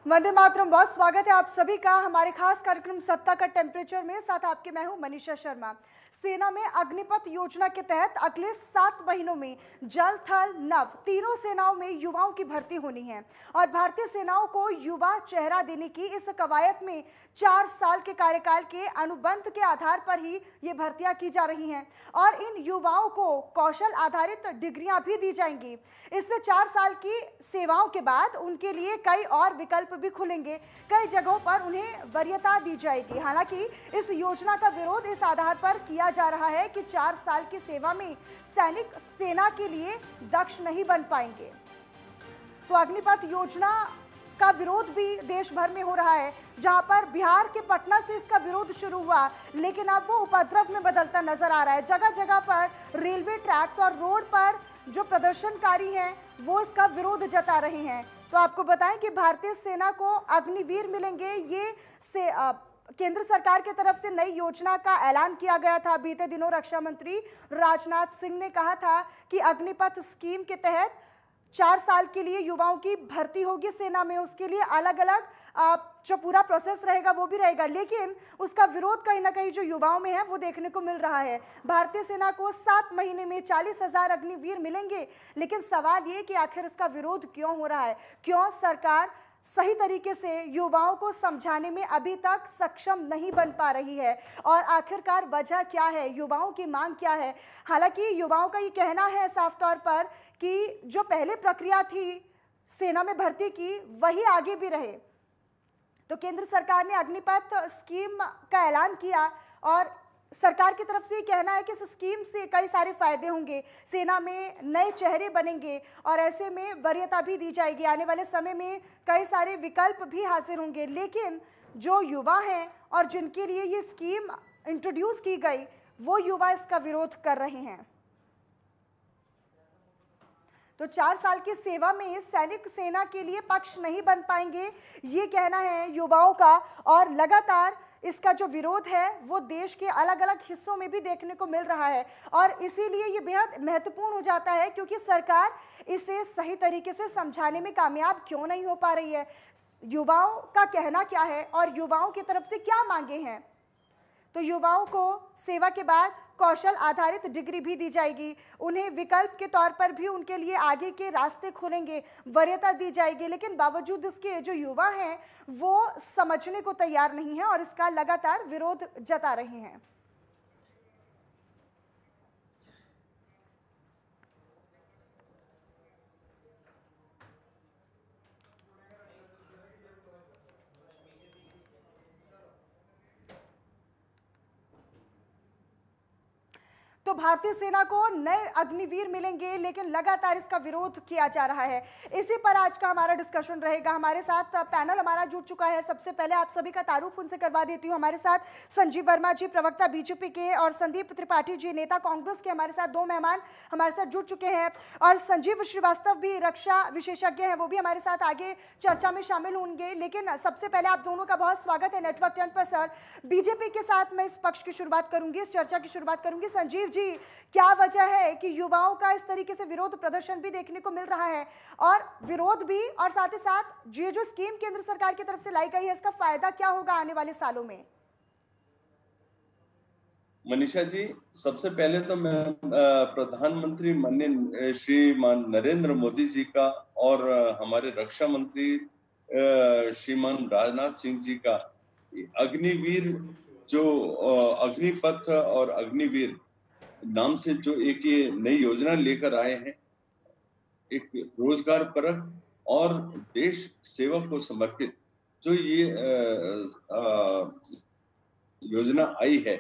वंदे मातरम। बहुत स्वागत है आप सभी का हमारे खास कार्यक्रम सत्ता का टेम्परेचर में। साथ आपके मैं हूं मनीषा शर्मा। सेना में अग्निपथ योजना के तहत अगले 7 महीनों में जल थल नभ तीनों सेनाओं में युवाओं की भर्ती होनी है और भारतीय सेनाओं को युवा चेहरा देने की इस कवायद में 4 साल के कार्यकाल के अनुबंध के आधार पर ही ये भर्तियां की जा रही हैं और इन युवाओं को कौशल आधारित डिग्रियां भी दी जाएंगी। इससे 4 साल की सेवाओं के बाद उनके लिए कई और विकल्प भी खुलेंगे। कई जगहों पर उन्हें वरीयता दी जाएगी। हालांकि इस योजना का विरोध इस आधार पर किया जा रहा है कि 4 साल की सेवा में सैनिक सेना के लिए दक्ष नहीं बन पाएंगे। तो अग्निपथ योजना का विरोध भी देश भर में हो रहा है, जहां पर बिहार के पटना से इसका विरोध शुरू हुआ, लेकिन अब वो उपद्रव में बदलता नजर आ रहा है। जगह जगह पर रेलवे ट्रैक्स और रोड पर जो प्रदर्शनकारी हैं वो इसका विरोध जता रहे हैं। तो आपको बताएं कि भारतीय सेना को अग्निवीर मिलेंगे। ये केंद्र सरकार की तरफ से नई योजना का ऐलान किया गया था। बीते दिनों रक्षा मंत्री राजनाथ सिंह ने कहा था कि अग्निपथ स्कीम के तहत 4 साल के लिए युवाओं की भर्ती होगी सेना में। उसके लिए अलग अलग जो पूरा प्रोसेस रहेगा वो भी रहेगा, लेकिन उसका विरोध कहीं ना कहीं जो युवाओं में है वो देखने को मिल रहा है। भारतीय सेना को 7 महीने में 40,000 अग्निवीर मिलेंगे, लेकिन सवाल ये कि आखिर इसका विरोध क्यों हो रहा है? क्यों सरकार सही तरीके से युवाओं को समझाने में अभी तक सक्षम नहीं बन पा रही है? और आखिरकार वजह क्या है? युवाओं की मांग क्या है? हालांकि युवाओं का ये कहना है साफ तौर पर कि जो पहले प्रक्रिया थी सेना में भर्ती की वही आगे भी रहे। तो केंद्र सरकार ने अग्निपथ स्कीम का ऐलान किया और सरकार की तरफ से ये कहना है कि इस स्कीम से कई सारे फायदे होंगे, सेना में नए चेहरे बनेंगे और ऐसे में वरीयता भी दी जाएगी। आने वाले समय में कई सारे विकल्प भी हासिल होंगे, लेकिन जो युवा हैं और जिनके लिए ये स्कीम इंट्रोड्यूस की गई वो युवा इसका विरोध कर रहे हैं। तो 4 साल की सेवा में सैनिक सेना के लिए पक्ष नहीं बन पाएंगे, ये कहना है युवाओं का। और लगातार इसका जो विरोध है वो देश के अलग अलग हिस्सों में भी देखने को मिल रहा है और इसीलिए ये बेहद महत्वपूर्ण हो जाता है, क्योंकि सरकार इसे सही तरीके से समझाने में कामयाब क्यों नहीं हो पा रही है। युवाओं का कहना क्या है और युवाओं की तरफ से क्या मांगे हैं? तो युवाओं को सेवा के बाद कौशल आधारित डिग्री भी दी जाएगी, उन्हें विकल्प के तौर पर भी उनके लिए आगे के रास्ते खुलेंगे, वरीयता दी जाएगी। लेकिन बावजूद इसके जो युवा हैं वो समझने को तैयार नहीं है और इसका लगातार विरोध जता रहे हैं। तो भारतीय सेना को नए अग्निवीर मिलेंगे, लेकिन लगातार इसका विरोध किया जा रहा है। इसी पर आज का हमारा डिस्कशन रहेगा। हमारे साथ पैनल हमारा जुड़ चुका है। सबसे पहले आप सभी का तारुफ उनसे करवा देती हूँ। हमारे साथ संजीव वर्मा जी, प्रवक्ता बीजेपी के, और संदीप त्रिपाठी जी, नेता कांग्रेस के, हमारे साथ 2 मेहमान हमारे साथ जुड़ चुके हैं। और संजीव श्रीवास्तव भी रक्षा विशेषज्ञ हैं, वो भी हमारे साथ आगे चर्चा में शामिल होंगे। लेकिन सबसे पहले आप दोनों का बहुत स्वागत है नेटवर्क 10 पर। सर, बीजेपी के साथ मैं इस पक्ष की शुरुआत करूंगी, इस चर्चा की शुरुआत करूंगी। संजीव जी, क्या वजह है कि युवाओं का इस तरीके से विरोध प्रदर्शन भी देखने को मिल रहा है और विरोध भी, और साथ ही साथ ये जो स्कीम केंद्र सरकार की तरफ से लाई गई है इसका फायदा क्या होगा आने वाले सालों में? मनीषा जी, सबसे पहले तो मैं प्रधानमंत्री माननीय श्रीमान नरेंद्र मोदी जी का और हमारे रक्षा मंत्री श्रीमान राजनाथ सिंह जी का अग्निवीर जो अग्निपथ और अग्निवीर नाम से जो एक ये नई योजना लेकर आए हैं, एक रोजगार परक और देश सेवा को समर्पित जो ये योजना आई है,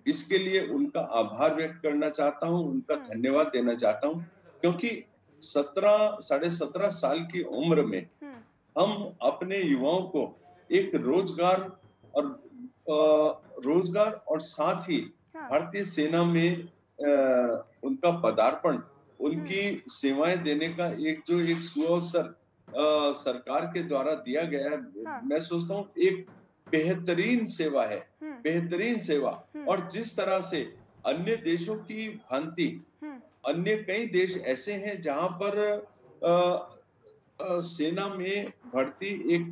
इसके लिए उनका आभार व्यक्त करना चाहता हूं, उनका धन्यवाद देना चाहता हूं, क्योंकि 17 साल की उम्र में हम अपने युवाओं को एक रोजगार और साथ ही भारतीय सेना में उनका पदार्पण, उनकी सेवाएं देने का एक सुअवसर सरकार के द्वारा दिया गया है। मैं सोचता हूँ एक बेहतरीन सेवा है, बेहतरीन सेवा। और जिस तरह से अन्य देशों की भांति अन्य कई देश ऐसे हैं जहां पर सेना में भर्ती एक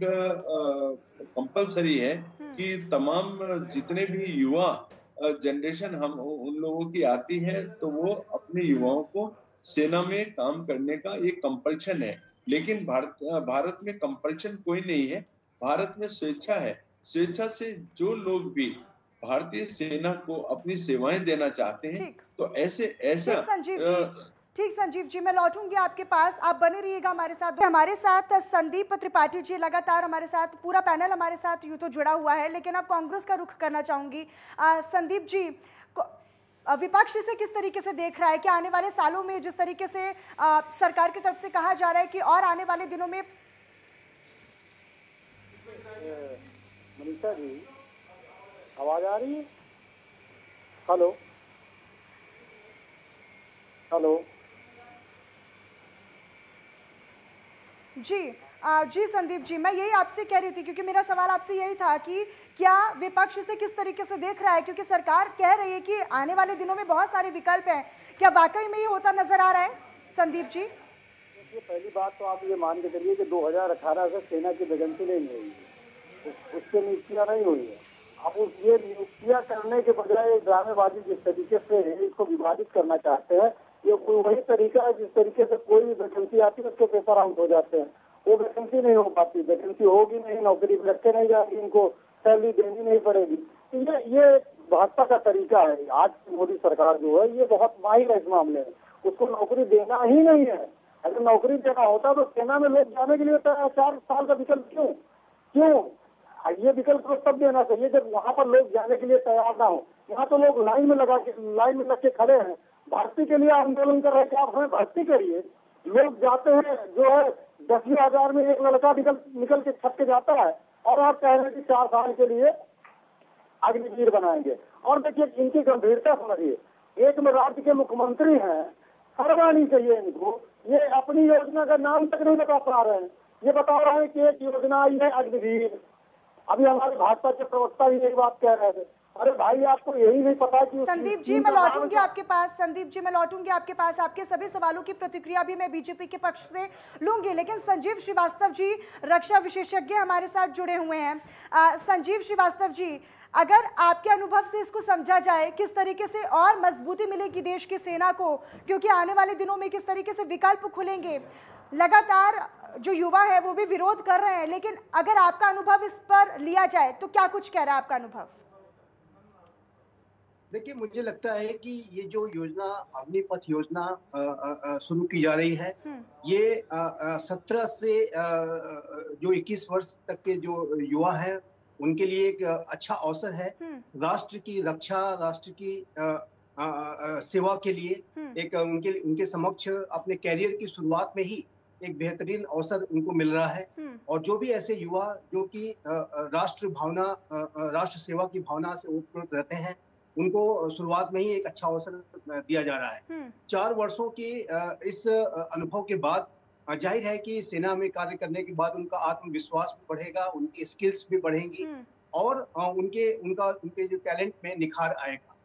कंपलसरी है कि तमाम जितने भी युवा जनरेशन हम उन लोगों की आती है तो वो अपने युवाओं को सेना में काम करने का एक कंपल्शन है। लेकिन भारत में कंपल्शन कोई नहीं है, भारत में स्वेच्छा है। स्वेच्छा से जो लोग भी भारतीय सेना को अपनी सेवाएं देना चाहते हैं ठीक तो ऐसे ऐसा ठीक संजीव जी, ठीक संजीव जी, मैं लौटूंगी आपके पास, आप बने रहिएगा हमारे साथ संदीप त्रिपाठी जी लगातार हमारे साथ, पूरा पैनल हमारे साथ यूं तो जुड़ा हुआ है, लेकिन अब कांग्रेस का रुख करना चाहूंगी। संदीप जी, विपक्ष इसे किस तरीके से देख रहा है कि आने वाले सालों में जिस तरीके से सरकार की तरफ से कहा जा रहा है कि और आने वाले दिनों में। मनीषा जी, आवाज आ रही है? हेलो हेलो जी जी संदीप जी, मैं यही आपसे कह रही थी, क्योंकि मेरा सवाल आपसे यही था कि क्या विपक्ष इसे किस तरीके से देख रहा है, क्योंकि सरकार कह रही है कि आने वाले दिनों में बहुत सारे विकल्प हैं, क्या वाकई में ये होता नजर आ रहा है संदीप जी? देखिए, पहली बात तो आप ये मान के चलिए कि 2018 से सेना की वैकेंसी नहीं हुई है, उससे नियुक्तियां नहीं हुई है। अब उस ये नियुक्तियां करने के बजाय ड्रामेबाजी जिस तरीके से इसको विभाजित करना चाहते हैं, ये वही तरीका है जिस तरीके से कोई भी वैकेंसी आती है उसके पेपर आउट हो जाते हैं। वो वैकेंसी नहीं हो पाती, वैकेंसी होगी नहीं, नौकरी रखे नहीं जाएगी, इनको सैलरी देनी नहीं पड़ेगी। तो ये भाजपा का तरीका है। आज की मोदी सरकार जो है ये बहुत माहिर है इस मामले में, उसको नौकरी देना ही नहीं है। अगर नौकरी देना होता तो सेना में लोग जाने के लिए 4 साल का विकल्प क्यों ये विकल्प तो तब देना चाहिए जब वहाँ पर लोग जाने के लिए तैयार ना हो। यहाँ तो लोग लाइन में लग के खड़े हैं, भर्ती के लिए आंदोलन कर रहे हैं कि आप हमें भर्ती करिए। लोग जाते हैं, जो है 10,000 में एक लड़का निकल के छत के जाता है, और आप कह रहे हैं कि 4 साल के लिए अग्निवीर बनाएंगे। और देखिए इनकी गंभीरता समझिए, एक में राज्य के मुख्यमंत्री हैं, शर्मानी चाहिए इनको, ये अपनी योजना का नाम तक नहीं बता पा रहे हैं। ये बता रहे हैं कि एक योजना आई है अग्निवीर। अभी हमारे भाजपा के प्रवक्ता भी यही बात कह रहे थे। अरे भाई, आपको यही नहीं पता कि संदीप जी मैं लौटूंगी आपके पास, संदीप जी मैं लौटूंगी आपके पास, आपके सभी सवालों की प्रतिक्रिया भी मैं बीजेपी के पक्ष से लूंगी, लेकिन संजीव श्रीवास्तव जी रक्षा विशेषज्ञ हमारे साथ जुड़े हुए हैं। संजीव श्रीवास्तव जी, अगर आपके अनुभव से इसको समझा जाए, किस तरीके से और मजबूती मिलेगी देश की सेना को, क्योंकि आने वाले दिनों में किस तरीके से विकल्प खुलेंगे, लगातार जो युवा है वो भी विरोध कर रहे हैं, लेकिन अगर आपका अनुभव इस पर लिया जाए तो क्या कुछ कह रहा है आपका अनुभव? देखिए, मुझे लगता है कि ये जो योजना अग्निपथ योजना शुरू की जा रही है, ये 17 से जो 21 वर्ष तक के जो युवा हैं उनके लिए एक अच्छा अवसर है। राष्ट्र की रक्षा, राष्ट्र की सेवा के लिए एक उनके समक्ष अपने कैरियर की शुरुआत में ही एक बेहतरीन अवसर उनको मिल रहा है। और जो भी ऐसे युवा जो कि राष्ट्र सेवा की भावना से ओतप्रोत रहते हैं, उनको शुरुआत में ही एक अच्छा अवसर दिया जा रहा है। 4 वर्षों के इस अनुभव के बाद जाहिर है कि सेना में कार्य करने के बाद उनका आत्मविश्वास भी बढ़ेगा, उनकी स्किल्स भी बढ़ेंगी, और उनके जो टैलेंट में निखार आएगा।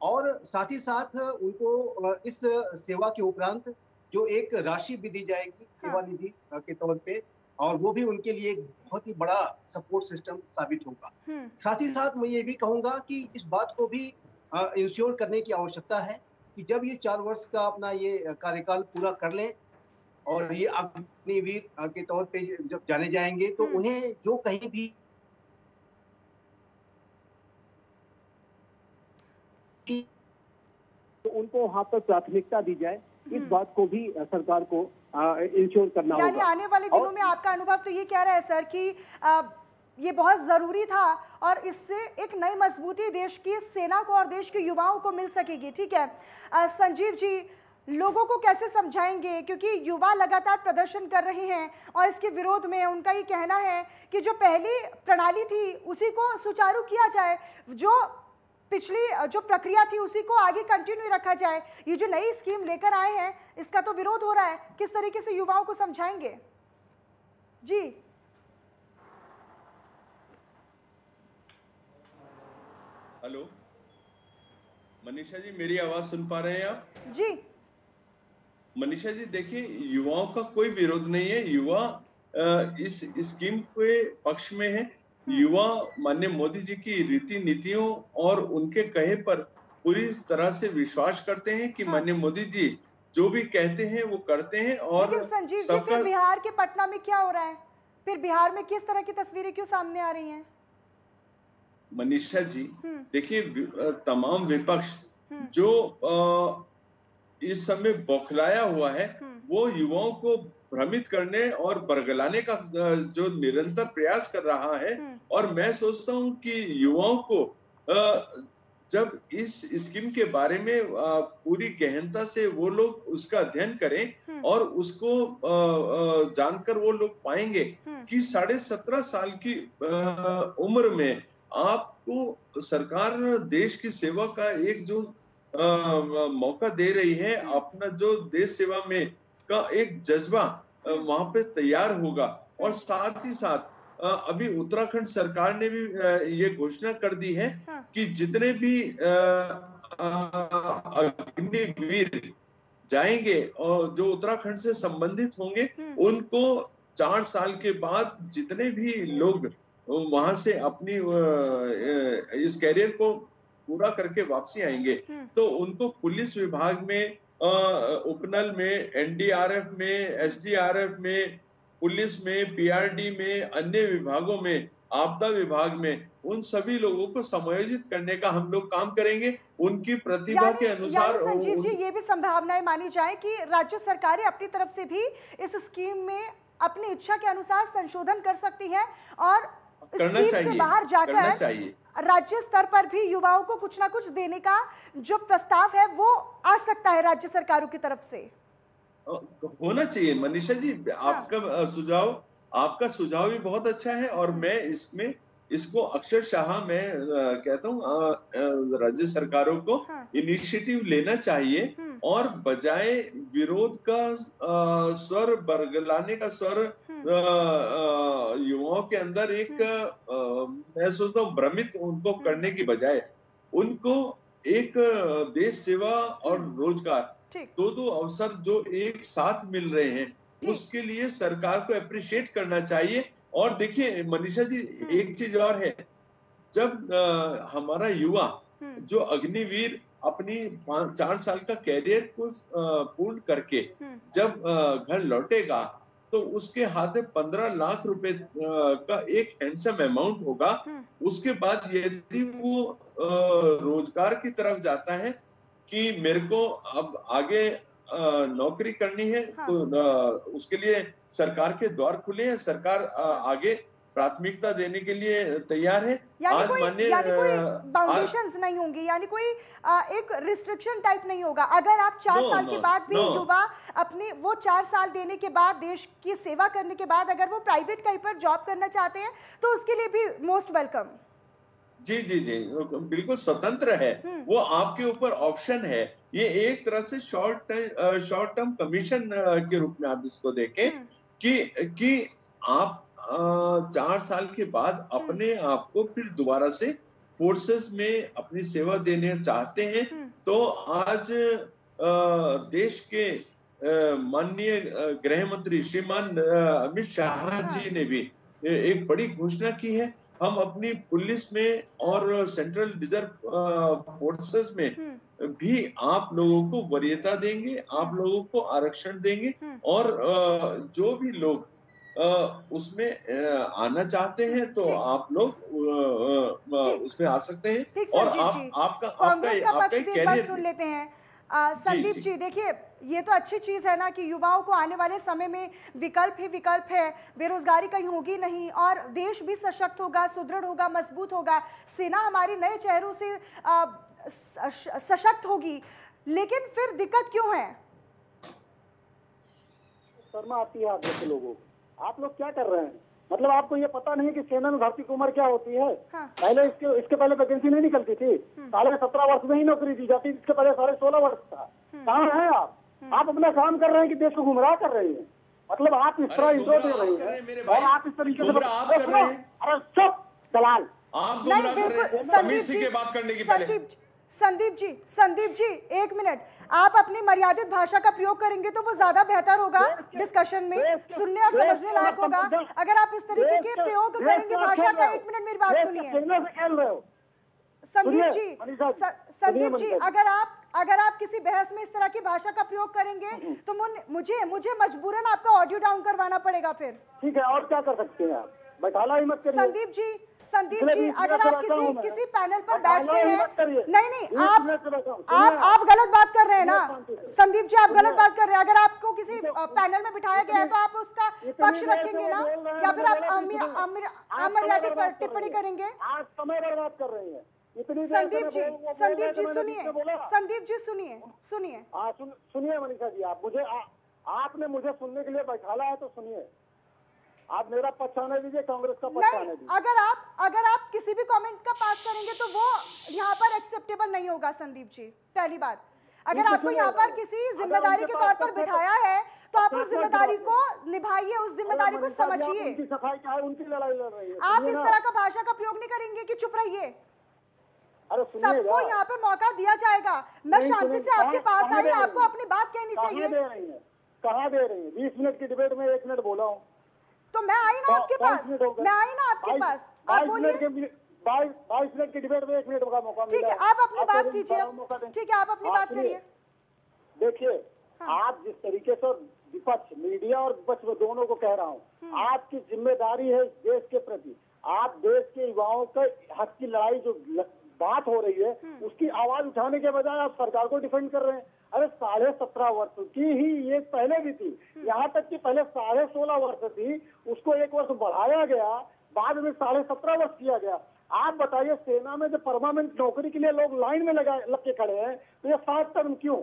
और साथ ही साथ उनको इस सेवा के उपरांत जो एक राशि भी दी जाएगी सेवा निधि के तौर पे, और वो भी उनके लिए एक बहुत ही बड़ा सपोर्ट सिस्टम साबित होगा। साथ ही साथ मैं ये भी कहूंगा कि इस बात को भी इंश्योर करने की आवश्यकता है कि जब ये 4 वर्ष का अपना ये कार्यकाल पूरा कर लें और ये अग्निवीर के तौर पे जब जाने जाएंगे, तो उन्हें जो कहीं भी तो उनको वहाँ पर प्राथमिकता दी जाए, इस बात को भी सरकार को इंश्योर करना होगा। यानी आने वाले दिनों में आपका अनुभव तो ये कह रहा है सर कि ये बहुत ज़रूरी था और इससे एक नई मजबूती देश की सेना को और देश के युवाओं को मिल सकेगी। ठीक है संजीव जी, लोगों को कैसे समझाएंगे, क्योंकि युवा लगातार प्रदर्शन कर रहे हैं और इसके विरोध में उनका ये कहना है कि जो पहली प्रणाली थी उसी को सुचारू किया जाए, जो पिछली जो प्रक्रिया थी उसी को आगे कंटिन्यू रखा जाए। ये जो नई स्कीम लेकर आए हैं इसका तो विरोध हो रहा है, किस तरीके से युवाओं को समझाएंगे? जी हेलो मनीषा जी, मेरी आवाज सुन पा रहे हैं आप? जी मनीषा जी देखिए, युवाओं का कोई विरोध नहीं है। युवा इस स्कीम के पक्ष में है। युवा माननीय मोदी जी की रीति नीतियों और उनके कहे पर पूरी तरह से विश्वास करते हैं कि माननीय मोदी जी जो भी कहते हैं वो करते हैं। और लेकिन संजीव जी, फिर बिहार के पटना में क्या हो रहा है? फिर बिहार में किस तरह की तस्वीरें क्यों सामने आ रही हैं? मनीषा जी देखिए, तमाम विपक्ष जो इस समय बौखलाया हुआ है, वो युवाओं को भ्रमित करने और बरगलाने का जो निरंतर प्रयास कर रहा है। और मैं सोचता हूं कि युवाओं को जब इस स्कीम के बारे में पूरी गहनता से वो लोग उसका अध्ययन करें और उसको जानकर वो लोग पाएंगे कि 17.5 साल की उम्र में आपको सरकार देश की सेवा का एक जो मौका दे रही है, अपना जो देश सेवा में का एक जज्बा वहां पे तैयार होगा। और साथ ही साथ अभी उत्तराखंड सरकार ने भी ये घोषणा कर दी है कि जितने भी अग्निवीर जाएंगे और जो उत्तराखंड से संबंधित होंगे, उनको 4 साल के बाद जितने भी लोग वहां से अपनी इस कैरियर को पूरा करके वापसी आएंगे, तो उनको पुलिस विभाग में, उपनल में, एनडीआरएफ में, एसडीआरएफ में, पुलिस में, पीआरडी में, अन्य विभागों में, आपदा विभाग में, उन सभी लोगों को समायोजित करने का हम लोग काम करेंगे उनकी प्रतिभा के अनुसार। संजीव जी, ये भी संभावनाएं मानी जाए कि राज्य सरकारें अपनी तरफ से भी इस स्कीम में अपनी इच्छा के अनुसार संशोधन कर सकती हैं और करना चाहिए, बाहर जाकर राज्य स्तर पर भी युवाओं को कुछ ना कुछ देने का जो प्रस्ताव है वो आ सकता है राज्य सरकारों की तरफ से। होना चाहिए मनीषा जी। आपका सुझाव भी बहुत अच्छा है और मैं इसको अक्षरशः मैं कहता हूँ राज्य सरकारों को इनिशिएटिव लेना चाहिए और बजाय विरोध का स्वर, बरगलाने का स्वर युवाओं के अंदर एक मैं सोचता हूँ भ्रमित उनको करने की बजाय उनको एक देश सेवा और रोजगार दो अवसर जो एक साथ मिल रहे हैं, उसके लिए सरकार को अप्रिशिएट करना चाहिए। और देखिए मनीषा जी, एक चीज और है, जब हमारा युवा जो अग्निवीर अपनी 4 साल का कैरियर को पूर्ण करके जब घर लौटेगा, तो उसके हाथ में 15 लाख रुपए का एक हैंडसम अमाउंट होगा। उसके बाद यदि वो रोजगार की तरफ जाता है कि मेरे को अब आगे नौकरी करनी है, तो उसके लिए सरकार के द्वार खुले हैं, सरकार आगे प्राथमिकता देने के लिए तैयार है। यानी कोई बाउंडेशंस नहीं होंगी, यानी कोई एक रिस्ट्रिक्शन टाइप नहीं होगा। अगर आप 4 साल के बाद भी युवा अपने वो 4 साल देने के बाद, देश की सेवा करने के बाद अगर वो प्राइवेट कहीं पर जॉब करना चाहते हैं तो उसके लिए भी मोस्ट वेलकम। जी जी जी, बिल्कुल स्वतंत्र है, वो आपके ऊपर ऑप्शन है। ये एक तरह से शॉर्ट टर्म कमीशन के रूप में आप इसको देखें कि आप 4 साल के बाद अपने आप को फिर दोबारा से फोर्सेस में अपनी सेवा देने चाहते हैं, तो आज देश के माननीय गृह मंत्री श्रीमान अमित शाह जी ने भी एक बड़ी घोषणा की है। हम अपनी पुलिस में और सेंट्रल रिजर्व फोर्सेस में भी आप लोगों को वरीयता देंगे, आप लोगों को आरक्षण देंगे और जो भी लोग उसमें आना चाहते हैं तो आप लोग उसमें आ सकते हैं। और आपका कैरियर सुन लेते हैं। संदीप जी, देखिए ये तो अच्छी चीज़ है ना कि युवाओं को आने वाले समय में विकल्प ही विकल्प है, बेरोजगारी कहीं होगी नहीं और देश भी सशक्त होगा, सुदृढ़ होगा, मजबूत होगा, सेना हमारी नए चेहरों से सशक्त होगी। लेकिन फिर दिक्कत क्यों है? शर्मा आती है आप जैसे लोगों को। आप लोग क्या कर रहे हैं? मतलब आपको ये पता नहीं कि सेना में भर्ती की उम्र क्या होती है? पहले इसके पहले वैकेंसी नहीं निकलती थी, 17.5 वर्ष में ही नौकरी दी जाती, इसके पहले 16.5 वर्ष था। कहाँ है आप? आप अपना काम कर रहे हैं कि देश को गुमराह कर रहे हैं। मतलब आप इस तरह इंट्रो दे रहे हैं और आप इस तरीके से अरे चुप दलाल। आप गुमराह कर रहे हैं। संदीप जी की बात करने की पहले संदीप जी एक मिनट, आप अपनी मर्यादित भाषा का प्रयोग करेंगे तो वो ज्यादा बेहतर होगा डिस्कशन में, सुनने और समझने लायक होगा। अगर आप इस तरीके के प्रयोग करेंगे भाषा का, एक मिनट मेरी बात सुनिए संदीप जी, अगर आप किसी बहस में इस तरह की भाषा का प्रयोग करेंगे तो मुझे मजबूरन आपका ऑडियो डाउन करवाना पड़ेगा फिर। ठीक है, और क्या कर सकते हैं आप, बैठाला ही मत करिए। संदीप जी अगर आप किसी पैनल पर बैठते हैं, नहीं आप गलत बात कर रहे हैं ना संदीप जी, आप गलत बात कर रहे हैं। अगर आपको किसी पैनल में बिठाया गया है तो आप उसका पक्ष रखेंगे ना, या फिर आप अमर्यादित टिप्पणी करेंगे? आज समय बर्बाद कर रहे हैं। संदीप जी सुनिए मनीषा जी, आपने मुझे सुनने के लिए बैठाला है तो सुनिए, आप मेरा पक्ष आने दीजिए, कांग्रेस का पक्ष आने दीजिए। अगर आप किसी भी कमेंट का पास करेंगे तो वो यहाँ पर एक्सेप्टेबल नहीं होगा संदीप जी। पहली बात, अगर आपको यहाँ पर किसी जिम्मेदारी के तौर पर बिठाया है तो आप उस जिम्मेदारी को निभाइए, उस जिम्मेदारी को समझिए। उनकी सफाई क्या है, उनकी लड़ाई लड़ रही है। आप इस तरह का भाषा का प्रयोग नहीं करेंगे कि चुप रहिए। सबको यहाँ पे मौका दिया जाएगा। मैं शांति से आपके पास आई, आपको अपनी बात कहनी चाहिए। कहाँ दे रही है? 20 मिनट की डिबेट में 1 मिनट बोला हूँ तो मैं आई ना आपके पास, आप बोलिए। 22 मिनट की डिबेट में 1 मिनट का मौका मिला। ठीक है, आप अपनी बात कीजिए। ठीक है, आप अपनी बात करिए। देखिए, आप जिस तरीके से विपक्ष, मीडिया और विपक्ष दोनों को कह रहा हूँ, आपकी जिम्मेदारी है देश के प्रति। आप देश के युवाओं के हक की लड़ाई जो बात हो रही है उसकी आवाज उठाने के बजाय आप सरकार को डिफेंड कर रहे हैं। अरे 17.5 वर्ष की ही ये पहले भी थी, यहाँ तक कि पहले 16.5 वर्ष थी, उसको 1 वर्ष बढ़ाया गया, बाद में 17.5 वर्ष किया गया। आप बताइए, सेना में जो परमानेंट नौकरी के लिए लोग लाइन में लग के खड़े हैं, तो ये 7 टर्म क्यों?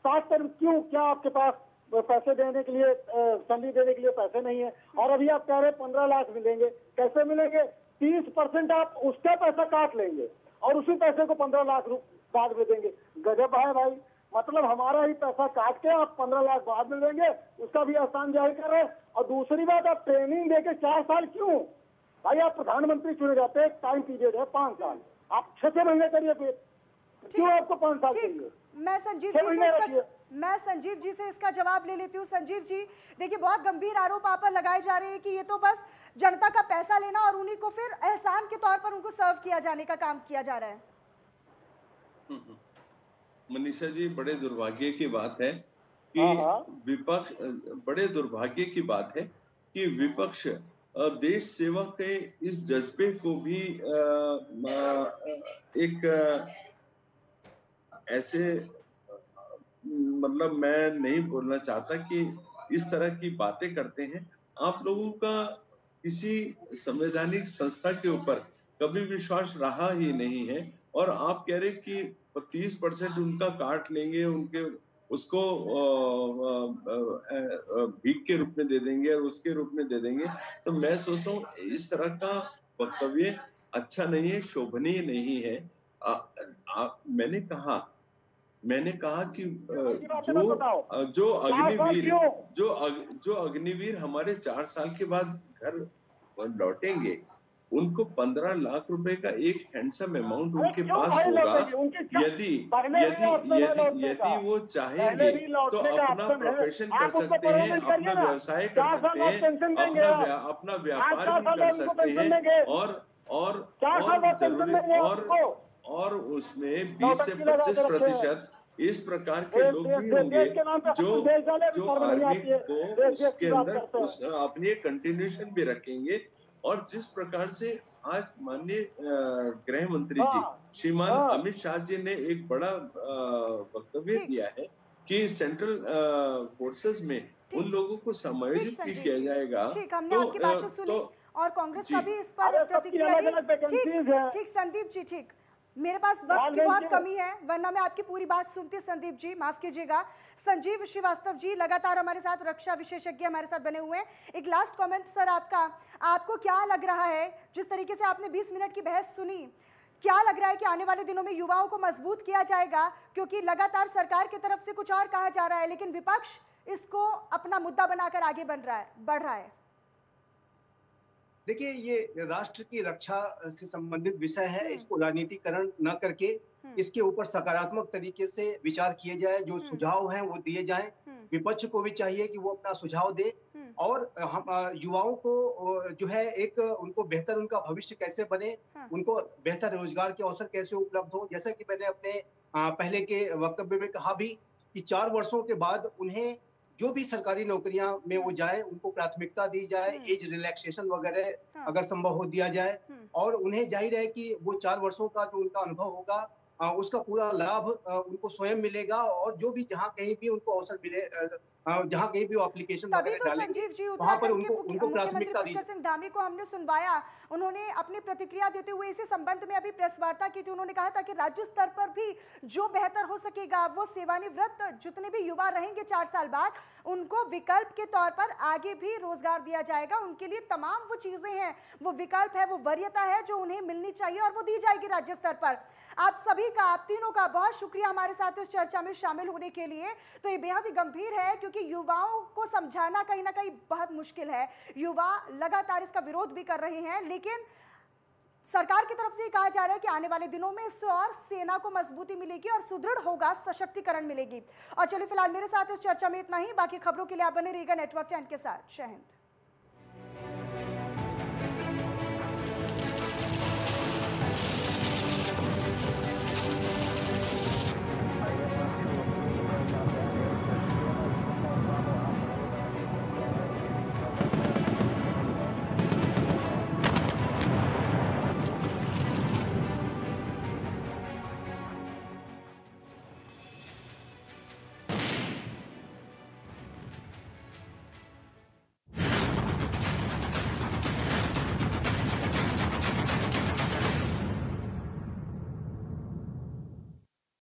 7 टर्म क्यों? क्या आपके पास पैसे देने के लिए, सैलरी देने के लिए पैसे नहीं है? और अभी आप कह रहे हैं 15 लाख मिलेंगे, कैसे मिलेंगे? 30% आप उसका पैसा काट लेंगे और उसी पैसे को 15 लाख बाद में देंगे। गजब है भाई, मतलब हमारा ही पैसा काट के आप 15 लाख बाद में देंगे, उसका भी एहसान जाहिर कर रहे हैं। और दूसरी बात, आप ट्रेनिंग देके 4 साल क्यों? भाई आप प्रधानमंत्री चुने जाते हैं, टाइम पीरियड है 5 साल, आप 6 महीने करिए, फिर क्यों आपको 5 साल चाहिए? मैं संजीव जी से इसका जवाब ले लेती हूँ। संजीव जी देखिए, बहुत गंभीर आरोप आप पर लगाए जा रहे हैं कि ये तो बस जनता का पैसा लेना और उन्हीं को फिर एहसान के तौर पर उनको सर्व किया जाने का काम किया जा रहा है। मनीषा जी, बड़े दुर्भाग्य की बात है कि विपक्ष, बड़े दुर्भाग्य की बात है कि विपक्ष देश सेवा के इस जज्बे को भी एक ऐसे, मतलब मैं नहीं बोलना चाहता कि इस तरह की बातें करते हैं। आप लोगों का किसी संवैधानिक संस्था के ऊपर कभी विश्वास रहा ही नहीं है, और आप कह रहे कि 30% उनका काट लेंगे, उनके उसको भीख के रूप में दे देंगे और उसके रूप में दे देंगे। तो मैं सोचता हूँ इस तरह का वक्तव्य अच्छा नहीं है, शोभनीय नहीं है। मैंने कहा कि जो अग्निवीर हमारे 4 साल के बाद घर लौटेंगे, उनको 15 लाख रुपए का एक हैंडसम अमाउंट उनके पास होगा। यदि वो चाहेंगे तो अपना प्रोफेशन कर सकते हैं, अपना व्यवसाय कर सकते हैं, अपना व्यापार भी कर सकते हैं, और उसमें 20 से 25% इस प्रकार के लोग भी होंगे जो आर्मी को उसके अंदर अपनी कंटिन्यूएशन भी रखेंगे। और जिस प्रकार से आज माननीय गृह मंत्री जी श्रीमान अमित शाह जी ने एक बड़ा वक्तव्य दिया है कि सेंट्रल फोर्सेस में उन लोगों को समायोजित भी किया जाएगा। तो और कांग्रेस का भी इस पर प्रतिक्रिया दी। ठीक संदीप जी, ठीक, मेरे पास वक्त की बहुत कमी है, वरना मैं आपकी पूरी बात सुनती। संदीप जी माफ कीजिएगा। संजीव श्रीवास्तव जी लगातार हमारे साथ रक्षा विशेषज्ञ हमारे साथ बने हुए हैं। एक लास्ट कमेंट सर आपको क्या लग रहा है, जिस तरीके से आपने 20 मिनट की बहस सुनी, क्या लग रहा है कि आने वाले दिनों में युवाओं को मजबूत किया जाएगा? क्योंकि लगातार सरकार की तरफ से कुछ और कहा जा रहा है, लेकिन विपक्ष इसको अपना मुद्दा बनाकर आगे बढ़ रहा है। देखिए, ये राष्ट्र की रक्षा से संबंधित विषय है, इसको राजनीतिकरण न करके इसके ऊपर सकारात्मक तरीके से विचार किए जाए, जो सुझाव हैं वो दिए जाएं। विपक्ष को भी चाहिए कि वो अपना सुझाव दे और हम युवाओं को जो है एक उनको बेहतर उनका भविष्य कैसे बने, उनको बेहतर रोजगार के अवसर कैसे उपलब्ध हो। जैसा कि मैंने अपने पहले के वक्तव्य में कहा भी कि 4 वर्षों के बाद उन्हें जो भी सरकारी नौकरियां में वो जाए उनको प्राथमिकता दी जाए, एज रिलैक्सेशन वगैरह अगर संभव हो दिया जाए और उन्हें जाहिर है कि वो 4 वर्षों का जो उनका अनुभव होगा उसका पूरा लाभ उनको स्वयं मिलेगा और जो भी जहाँ कहीं भी उनको अवसर मिले जहाँ कहीं भी वो एप्लीकेशन तभी तो संजीव जी वहाँ पर उत्तराखंड के उनको मुख्यमंत्री प्राथमिकता दी। पुष्कर सिंह धामी को हमने सुनवाया, उन्होंने अपनी प्रतिक्रिया देते हुए इसी संबंध में अभी प्रेस वार्ता की थी। उन्होंने कहा था कि राज्य स्तर पर भी जो बेहतर हो सकेगा, वो सेवानिवृत्त जितने भी युवा रहेंगे 4 साल बाद, उनको विकल्प के तौर पर आगे भी रोजगार दिया जाएगा। उनके लिए तमाम वो चीजें हैं, वो विकल्प है, वो वरीयता है जो उन्हें मिलनी चाहिए और वो दी जाएगी राज्य स्तर पर। आप सभी का, आप तीनों का बहुत शुक्रिया हमारे साथ इस चर्चा में शामिल होने के लिए। तो ये बेहद ही गंभीर है क्योंकि युवाओं को समझाना कहीं ना कहीं बहुत मुश्किल है। युवा लगातार इसका विरोध भी कर रहे हैं, लेकिन सरकार की तरफ से कहा जा रहा है कि आने वाले दिनों में इससे और सेना को मजबूती मिलेगी और सुदृढ़ होगा, सशक्तिकरण मिलेगी। और चलिए फिलहाल मेरे साथ इस चर्चा में इतना ही। बाकी खबरों के लिए आप बने रहिएगा नेटवर्क 10 के साथ। जय हिंद।